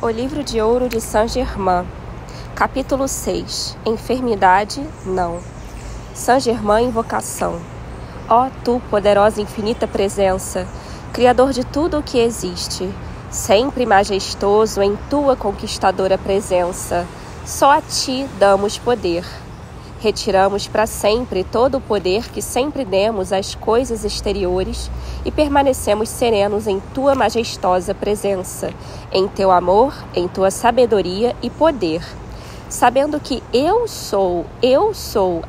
O Livro de Ouro de Saint-Germain, capítulo 6. Enfermidade, não. Saint-Germain, invocação. Ó tu, poderosa e infinita presença, Criador de tudo o que existe, sempre majestoso em tua conquistadora presença, só a ti damos poder. Retiramos para sempre todo o poder que sempre demos às coisas exteriores e permanecemos serenos em tua majestosa presença, em teu amor, em tua sabedoria e poder, sabendo que eu sou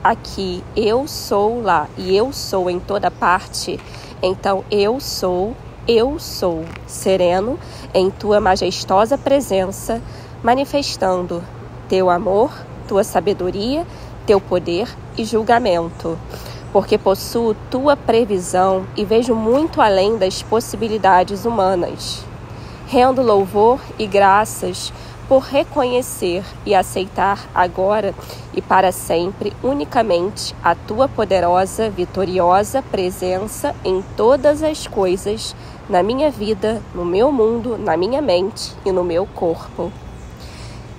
aqui, eu sou lá e eu sou em toda parte. Então eu sou, sereno em tua majestosa presença, manifestando teu amor, tua sabedoria, teu poder e julgamento, porque possuo tua previsão e vejo muito além das possibilidades humanas. Rendo louvor e graças por reconhecer e aceitar agora e para sempre unicamente a tua poderosa, vitoriosa presença em todas as coisas, na minha vida, no meu mundo, na minha mente e no meu corpo.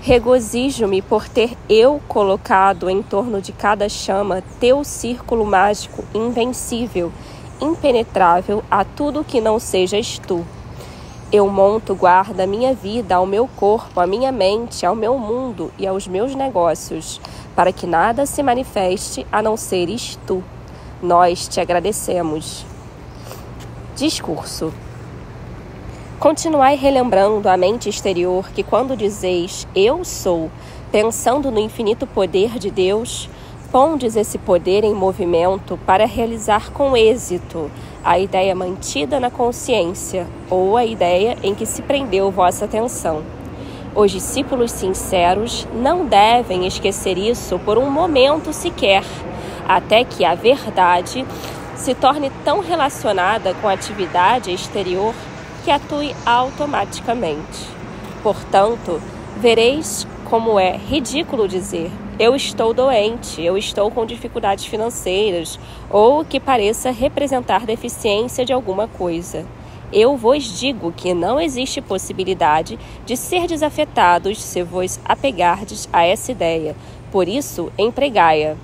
Regozijo-me por ter eu colocado em torno de cada chama teu círculo mágico invencível, impenetrável a tudo que não sejas tu. Eu monto guarda a minha vida ao meu corpo, à minha mente, ao meu mundo e aos meus negócios, para que nada se manifeste a não seres tu. Nós te agradecemos. Discurso. Continuai relembrando a mente exterior que quando dizeis eu sou, pensando no infinito poder de Deus, pondes esse poder em movimento para realizar com êxito a ideia mantida na consciência ou a ideia em que se prendeu vossa atenção. Os discípulos sinceros não devem esquecer isso por um momento sequer, até que a verdade se torne tão relacionada com a atividade exterior que atue automaticamente. Portanto, vereis como é ridículo dizer eu estou doente, eu estou com dificuldades financeiras ou que pareça representar deficiência de alguma coisa. Eu vos digo que não existe possibilidade de ser desafetados se vos apegardes a essa ideia, por isso empregai-a.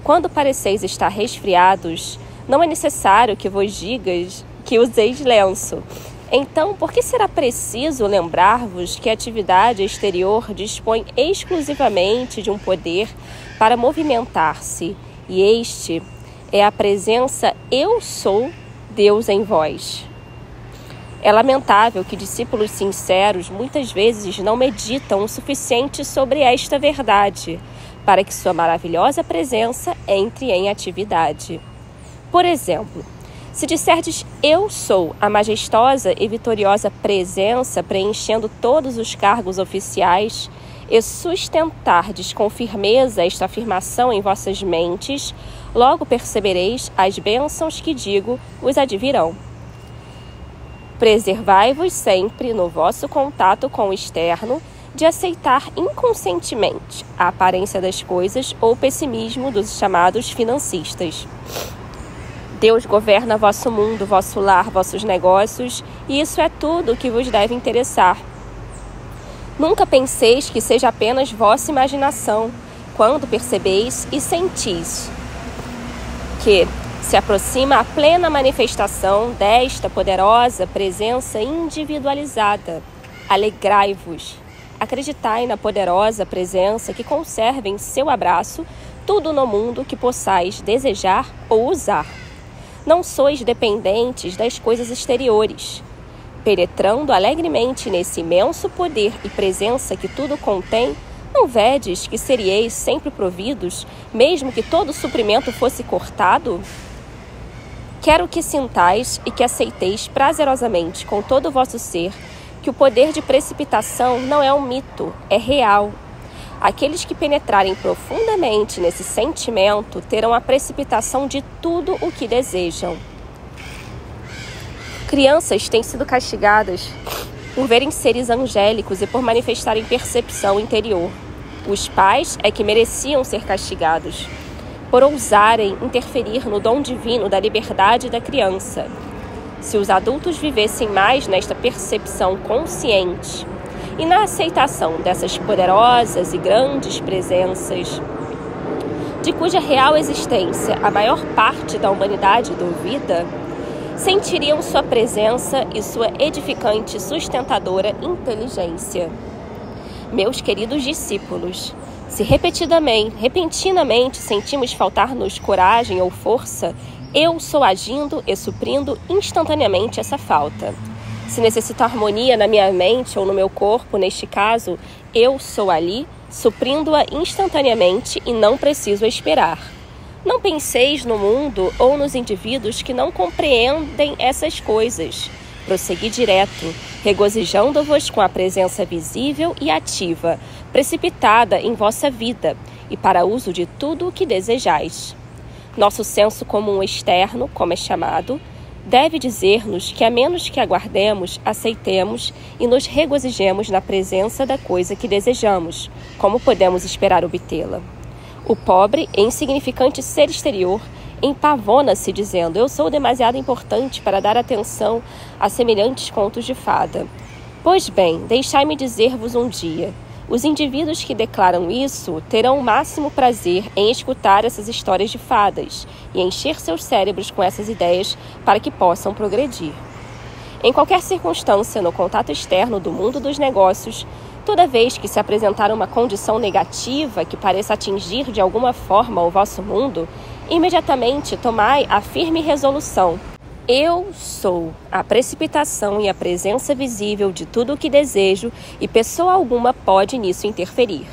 Quando pareceis estar resfriados, não é necessário que vos digas que useis lenço. Então, por que será preciso lembrar-vos que a atividade exterior dispõe exclusivamente de um poder para movimentar-se, e este é a presença eu sou Deus em vós? É lamentável que discípulos sinceros muitas vezes não meditam o suficiente sobre esta verdade, para que sua maravilhosa presença entre em atividade. Por exemplo, se disserdes eu sou a majestosa e vitoriosa presença preenchendo todos os cargos oficiais e sustentardes com firmeza esta afirmação em vossas mentes, logo percebereis as bênçãos que digo vos advirão. Preservai-vos sempre no vosso contato com o externo de aceitar inconscientemente a aparência das coisas ou o pessimismo dos chamados financistas. Deus governa vosso mundo, vosso lar, vossos negócios, e isso é tudo o que vos deve interessar. Nunca penseis que seja apenas vossa imaginação, quando percebeis e sentis que se aproxima a plena manifestação desta poderosa presença individualizada. Alegrai-vos. Acreditai na poderosa presença que conserva em seu abraço tudo no mundo que possais desejar ou usar. Não sois dependentes das coisas exteriores. Penetrando alegremente nesse imenso poder e presença que tudo contém, não vedes que serieis sempre providos, mesmo que todo o suprimento fosse cortado? Quero que sintais e que aceiteis prazerosamente com todo o vosso ser que o poder de precipitação não é um mito, é real. Aqueles que penetrarem profundamente nesse sentimento terão a precipitação de tudo o que desejam. Crianças têm sido castigadas por verem seres angélicos e por manifestarem percepção interior. Os pais é que mereciam ser castigados por ousarem interferir no dom divino da liberdade da criança. Se os adultos vivessem mais nesta percepção consciente e na aceitação dessas poderosas e grandes presenças, de cuja real existência a maior parte da humanidade duvida, sentiriam sua presença e sua edificante, sustentadora inteligência. Meus queridos discípulos, se repentinamente sentimos faltar-nos coragem ou força, eu sou agindo e suprindo instantaneamente essa falta. Se necessito harmonia na minha mente ou no meu corpo, neste caso, eu sou ali, suprindo-a instantaneamente e não preciso esperar. Não penseis no mundo ou nos indivíduos que não compreendem essas coisas. Prossegui direto, regozijando-vos com a presença visível e ativa, precipitada em vossa vida, e para uso de tudo o que desejais. Nosso senso comum externo, como é chamado, deve dizer-nos que a menos que aguardemos, aceitemos e nos regozijemos na presença da coisa que desejamos, como podemos esperar obtê-la. O pobre e insignificante ser exterior empavona-se dizendo: eu sou demasiado importante para dar atenção a semelhantes contos de fada. Pois bem, deixai-me dizer-vos um dia: os indivíduos que declaram isso terão o máximo prazer em escutar essas histórias de fadas e encher seus cérebros com essas ideias para que possam progredir. Em qualquer circunstância, no contato externo do mundo dos negócios, toda vez que se apresentar uma condição negativa que pareça atingir de alguma forma o vosso mundo, imediatamente tomai a firme resolução: eu sou a precipitação e a presença visível de tudo o que desejo e pessoa alguma pode nisso interferir.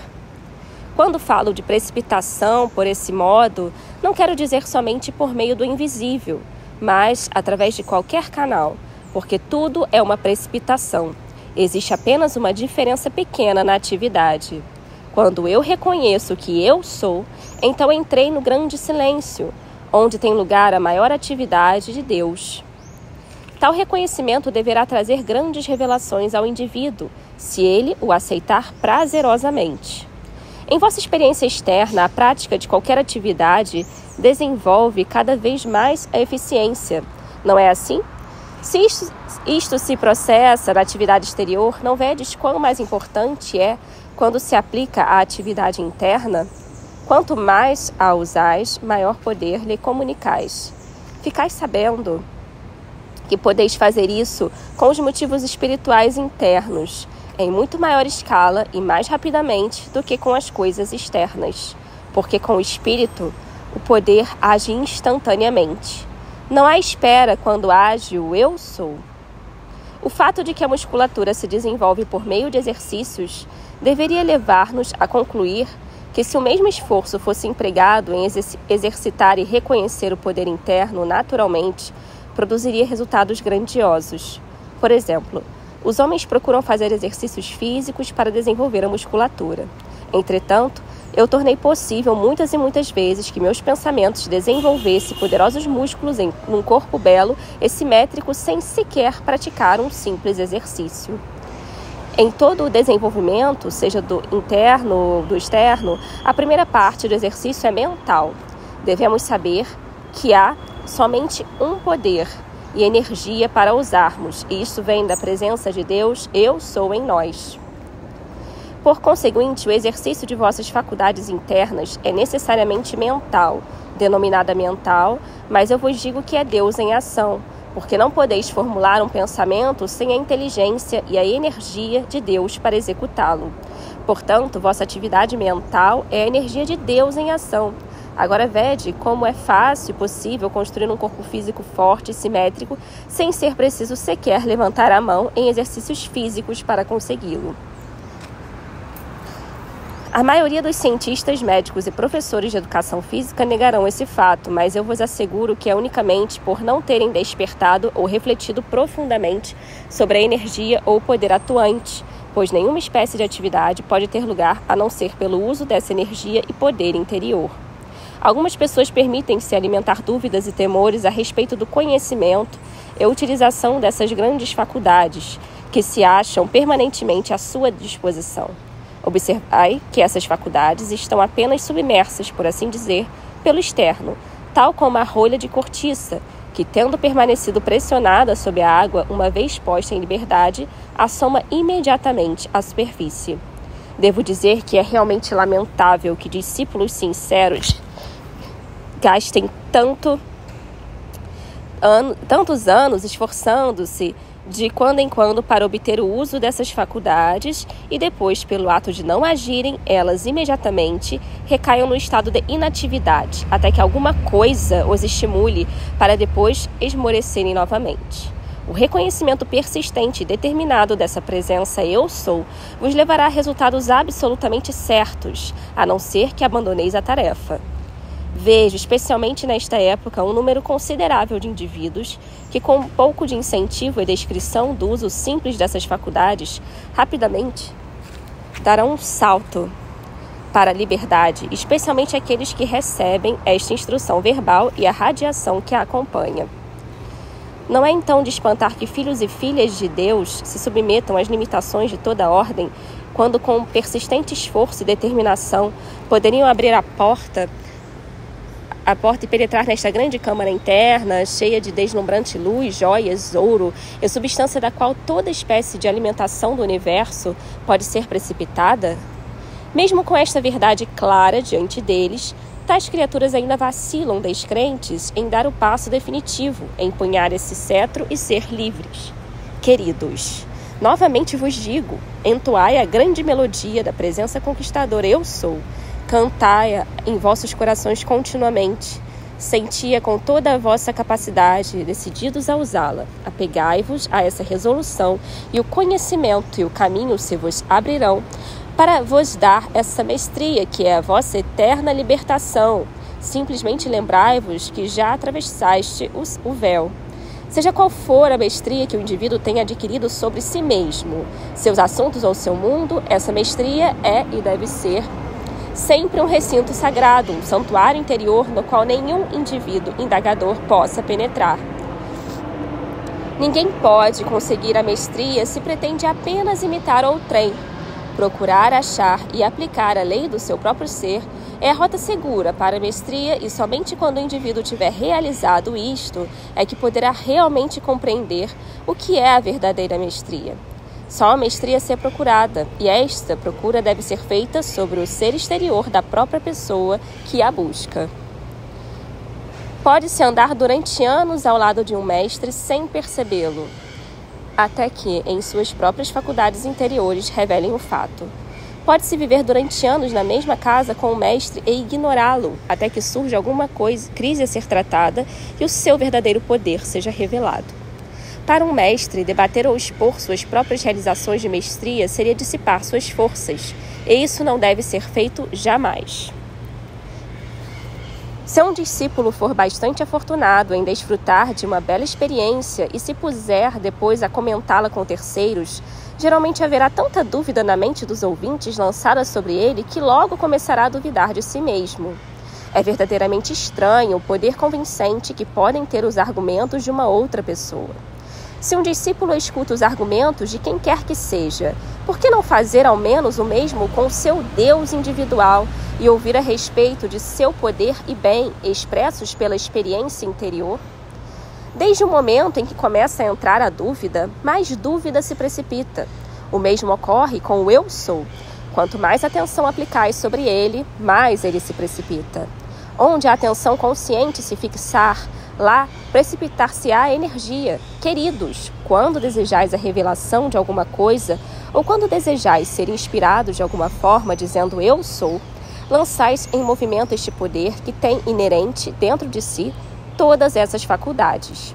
Quando falo de precipitação por esse modo, não quero dizer somente por meio do invisível, mas através de qualquer canal, porque tudo é uma precipitação. Existe apenas uma diferença pequena na atividade. Quando eu reconheço que eu sou, então entrei no grande silêncio, onde tem lugar a maior atividade de Deus. Tal reconhecimento deverá trazer grandes revelações ao indivíduo, se ele o aceitar prazerosamente. Em vossa experiência externa, a prática de qualquer atividade desenvolve cada vez mais a eficiência. Não é assim? Se isto se processa na atividade exterior, não vedes quão mais importante é quando se aplica à atividade interna? Quanto mais a usais, maior poder lhe comunicais. Ficais sabendo que podeis fazer isso com os motivos espirituais internos, em muito maior escala e mais rapidamente do que com as coisas externas, porque com o espírito o poder age instantaneamente. Não há espera quando age o eu sou. O fato de que a musculatura se desenvolve por meio de exercícios deveria levar-nos a concluir que se o mesmo esforço fosse empregado em exercitar e reconhecer o poder interno naturalmente, produziria resultados grandiosos. Por exemplo, os homens procuram fazer exercícios físicos para desenvolver a musculatura. Entretanto, eu tornei possível muitas e muitas vezes que meus pensamentos desenvolvessem poderosos músculos em um corpo belo e simétrico sem sequer praticar um simples exercício. Em todo o desenvolvimento, seja do interno ou do externo, a primeira parte do exercício é mental. Devemos saber que há somente um poder e energia para usarmos, e isso vem da presença de Deus, eu sou em nós. Por conseguinte, o exercício de vossas faculdades internas é necessariamente mental, denominada mental, mas eu vos digo que é Deus em ação, porque não podeis formular um pensamento sem a inteligência e a energia de Deus para executá-lo. Portanto, vossa atividade mental é a energia de Deus em ação. Agora vede como é fácil e possível construir um corpo físico forte e simétrico sem ser preciso sequer levantar a mão em exercícios físicos para consegui-lo. A maioria dos cientistas, médicos e professores de educação física negarão esse fato, mas eu vos asseguro que é unicamente por não terem despertado ou refletido profundamente sobre a energia ou poder atuante, pois nenhuma espécie de atividade pode ter lugar a não ser pelo uso dessa energia e poder interior. Algumas pessoas permitem-se alimentar dúvidas e temores a respeito do conhecimento e utilização dessas grandes faculdades, que se acham permanentemente à sua disposição. Observai que essas faculdades estão apenas submersas, por assim dizer, pelo externo, tal como a rolha de cortiça, que, tendo permanecido pressionada sob a água, uma vez posta em liberdade, assoma imediatamente à superfície. Devo dizer que é realmente lamentável que discípulos sinceros gastem tantos anos esforçando-se de quando em quando para obter o uso dessas faculdades e depois, pelo ato de não agirem, elas imediatamente recaiam no estado de inatividade, até que alguma coisa os estimule para depois esmorecerem novamente. O reconhecimento persistente e determinado dessa presença eu sou vos levará a resultados absolutamente certos, a não ser que abandoneis a tarefa. Vejo, especialmente nesta época, um número considerável de indivíduos que, com um pouco de incentivo e descrição do uso simples dessas faculdades, rapidamente darão um salto para a liberdade, especialmente aqueles que recebem esta instrução verbal e a radiação que a acompanha. Não é então de espantar que filhos e filhas de Deus se submetam às limitações de toda ordem, quando com persistente esforço e determinação poderiam abrir a porta e penetrar nesta grande câmara interna, cheia de deslumbrante luz, joias, ouro, e substância da qual toda espécie de alimentação do universo pode ser precipitada? Mesmo com esta verdade clara diante deles, tais criaturas ainda vacilam, descrentes, em dar o passo definitivo, empunhar esse cetro e ser livres. Queridos, novamente vos digo, entoai a grande melodia da presença conquistadora eu sou, cantai-a em vossos corações continuamente. Senti-a com toda a vossa capacidade, decididos a usá-la. Apegai-vos a essa resolução e o conhecimento e o caminho se vos abrirão para vos dar essa mestria que é a vossa eterna libertação. Simplesmente lembrai-vos que já atravessaste o véu. Seja qual for a mestria que o indivíduo tenha adquirido sobre si mesmo, seus assuntos ou seu mundo, essa mestria é e deve ser sempre um recinto sagrado, um santuário interior no qual nenhum indivíduo indagador possa penetrar. Ninguém pode conseguir a mestria se pretende apenas imitar outrem. Procurar, achar e aplicar a lei do seu próprio ser é a rota segura para a mestria, e somente quando o indivíduo tiver realizado isto é que poderá realmente compreender o que é a verdadeira mestria. Só a mestria ser procurada, e esta procura deve ser feita sobre o ser exterior da própria pessoa que a busca. Pode-se andar durante anos ao lado de um mestre sem percebê-lo, até que, em suas próprias faculdades interiores, revelem o fato. Pode-se viver durante anos na mesma casa com o mestre e ignorá-lo, até que surja alguma crise a ser tratada e o seu verdadeiro poder seja revelado. Para um mestre, debater ou expor suas próprias realizações de mestria seria dissipar suas forças, e isso não deve ser feito jamais. Se um discípulo for bastante afortunado em desfrutar de uma bela experiência e se puser depois a comentá-la com terceiros, geralmente haverá tanta dúvida na mente dos ouvintes lançada sobre ele que logo começará a duvidar de si mesmo. É verdadeiramente estranho o poder convincente que podem ter os argumentos de uma outra pessoa. Se um discípulo escuta os argumentos de quem quer que seja, por que não fazer ao menos o mesmo com seu Deus individual e ouvir a respeito de seu poder e bem expressos pela experiência interior? Desde o momento em que começa a entrar a dúvida, mais dúvida se precipita. O mesmo ocorre com o eu sou. Quanto mais atenção aplicais sobre ele, mais ele se precipita. Onde a atenção consciente se fixar, lá precipitar-se-á a energia. Queridos, quando desejais a revelação de alguma coisa, ou quando desejais ser inspirados de alguma forma dizendo eu sou, lançais em movimento este poder que tem inerente dentro de si todas essas faculdades.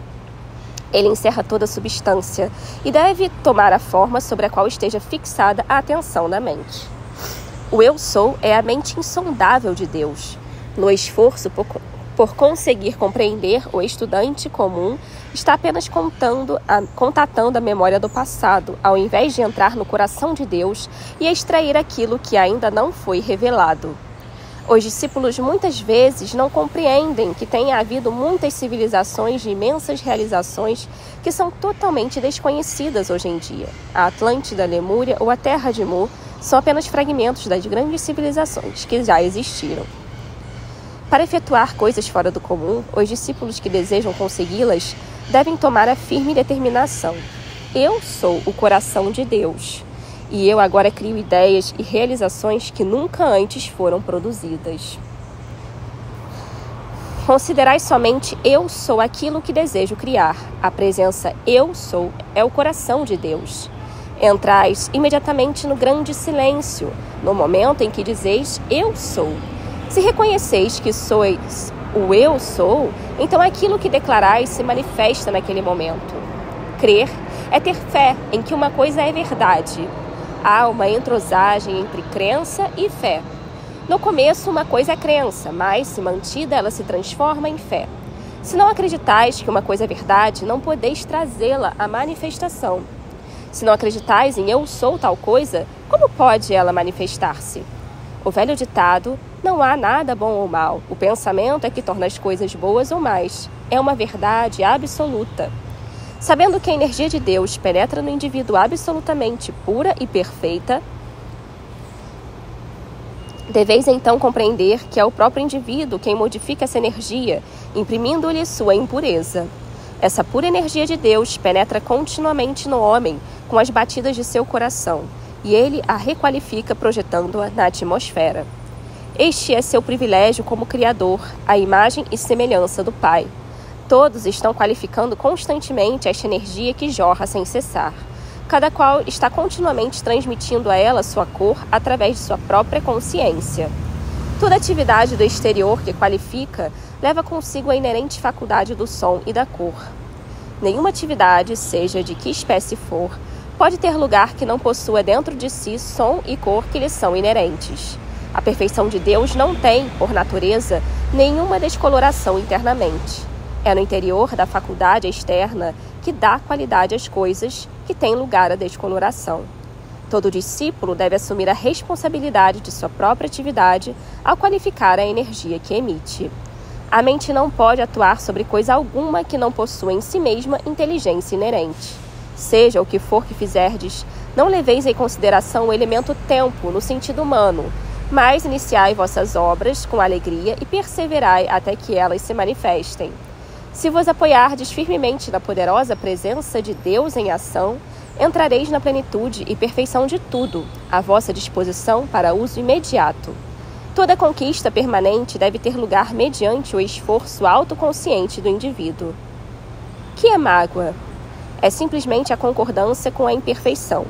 Ele encerra toda a substância e deve tomar a forma sobre a qual esteja fixada a atenção da mente. O eu sou é a mente insondável de Deus. No esforço por conseguir compreender, o estudante comum está apenas contatando a memória do passado, ao invés de entrar no coração de Deus e extrair aquilo que ainda não foi revelado. Os discípulos muitas vezes não compreendem que tenha havido muitas civilizações de imensas realizações que são totalmente desconhecidas hoje em dia. A Atlântida, a Lemúria ou a Terra de Mu são apenas fragmentos das grandes civilizações que já existiram. Para efetuar coisas fora do comum, os discípulos que desejam consegui-las devem tomar a firme determinação. Eu sou o coração de Deus, e eu agora crio ideias e realizações que nunca antes foram produzidas. Considerai somente eu sou aquilo que desejo criar. A presença eu sou é o coração de Deus. Entrais imediatamente no grande silêncio, no momento em que dizeis eu sou. Se reconheceis que sois o eu sou, então aquilo que declarais se manifesta naquele momento. Crer é ter fé em que uma coisa é verdade. Há uma entrosagem entre crença e fé. No começo, uma coisa é crença, mas, se mantida, ela se transforma em fé. Se não acreditais que uma coisa é verdade, não podeis trazê-la à manifestação. Se não acreditais em eu sou tal coisa, como pode ela manifestar-se? O velho ditado, não há nada bom ou mal. O pensamento é que torna as coisas boas ou mais. É uma verdade absoluta. Sabendo que a energia de Deus penetra no indivíduo absolutamente pura e perfeita, deveis então compreender que é o próprio indivíduo quem modifica essa energia, imprimindo-lhe sua impureza. Essa pura energia de Deus penetra continuamente no homem com as batidas de seu coração, e ele a requalifica projetando-a na atmosfera. Este é seu privilégio como Criador, a imagem e semelhança do Pai. Todos estão qualificando constantemente esta energia que jorra sem cessar. Cada qual está continuamente transmitindo a ela sua cor através de sua própria consciência. Toda atividade do exterior que qualifica leva consigo a inerente faculdade do som e da cor. Nenhuma atividade, seja de que espécie for, pode ter lugar que não possua dentro de si som e cor que lhe são inerentes. A perfeição de Deus não tem, por natureza, nenhuma descoloração internamente. É no interior da faculdade externa que dá qualidade às coisas que têm lugar à descoloração. Todo discípulo deve assumir a responsabilidade de sua própria atividade ao qualificar a energia que emite. A mente não pode atuar sobre coisa alguma que não possua em si mesma inteligência inerente. Seja o que for que fizerdes, não leveis em consideração o elemento tempo no sentido humano, mas iniciai vossas obras com alegria e perseverai até que elas se manifestem. Se vos apoiardes firmemente na poderosa presença de Deus em ação, entrareis na plenitude e perfeição de tudo, à vossa disposição para uso imediato. Toda conquista permanente deve ter lugar mediante o esforço autoconsciente do indivíduo. Que é mágoa? É simplesmente a concordância com a imperfeição.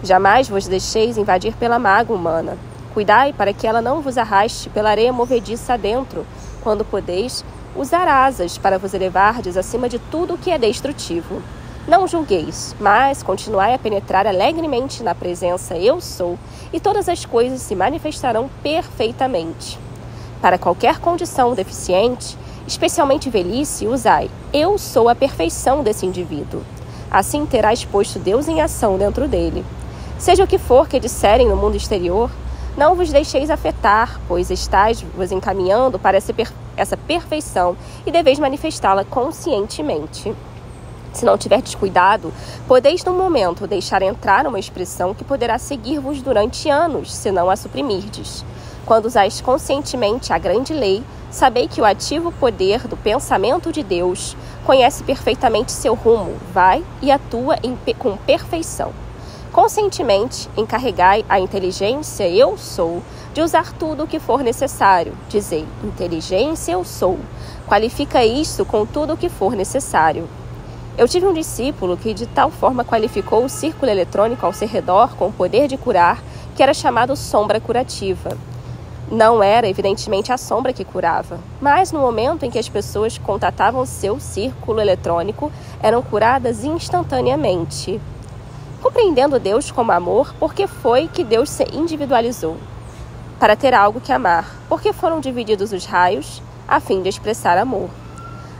Jamais vos deixeis invadir pela mágoa humana. Cuidai para que ela não vos arraste pela areia movediça adentro, quando podeis usar asas para vos elevardes acima de tudo o que é destrutivo. Não julgueis, mas continuai a penetrar alegremente na presença eu sou, e todas as coisas se manifestarão perfeitamente. Para qualquer condição deficiente, especialmente velhice, usai eu sou a perfeição desse indivíduo. Assim terás posto Deus em ação dentro dele. Seja o que for que disserem no mundo exterior, não vos deixeis afetar, pois estáis vos encaminhando para essa perfeição e deveis manifestá-la conscientemente. Se não tiverdes cuidado, podeis num momento deixar entrar uma expressão que poderá seguir-vos durante anos, se não a suprimirdes. Quando usais conscientemente a grande lei, sabei que o ativo poder do pensamento de Deus conhece perfeitamente seu rumo, vai e atua com perfeição. Conscientemente, encarregai a inteligência eu sou de usar tudo o que for necessário. Dizei, inteligência eu sou. Qualifica isto com tudo o que for necessário. Eu tive um discípulo que de tal forma qualificou o círculo eletrônico ao seu redor com o poder de curar, que era chamado sombra curativa. Não era, evidentemente, a sombra que curava, mas no momento em que as pessoas contatavam seu círculo eletrônico, eram curadas instantaneamente. Compreendendo Deus como amor, por que foi que Deus se individualizou? Para ter algo que amar, porque foram divididos os raios, a fim de expressar amor.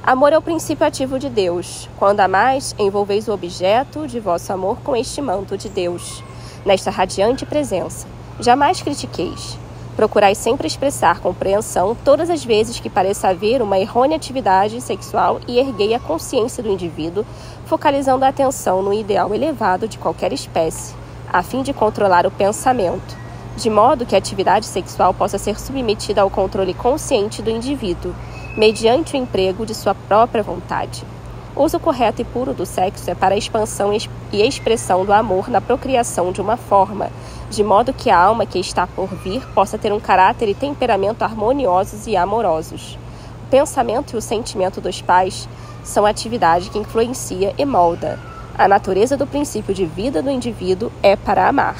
Amor é o princípio ativo de Deus. Quando amais, envolveis o objeto de vosso amor com este manto de Deus, nesta radiante presença. Jamais critiqueis. Procurai sempre expressar compreensão todas as vezes que pareça haver uma errônea atividade sexual e erguei a consciência do indivíduo, focalizando a atenção no ideal elevado de qualquer espécie, a fim de controlar o pensamento. de modo que a atividade sexual possa ser submetida ao controle consciente do indivíduo, mediante o emprego de sua própria vontade. O uso correto e puro do sexo é para a expansão e expressão do amor na procriação de uma forma, de modo que a alma que está por vir possa ter um caráter e temperamento harmoniosos e amorosos. O pensamento e o sentimento dos pais são a atividade que influencia e molda. A natureza do princípio de vida do indivíduo é para amar.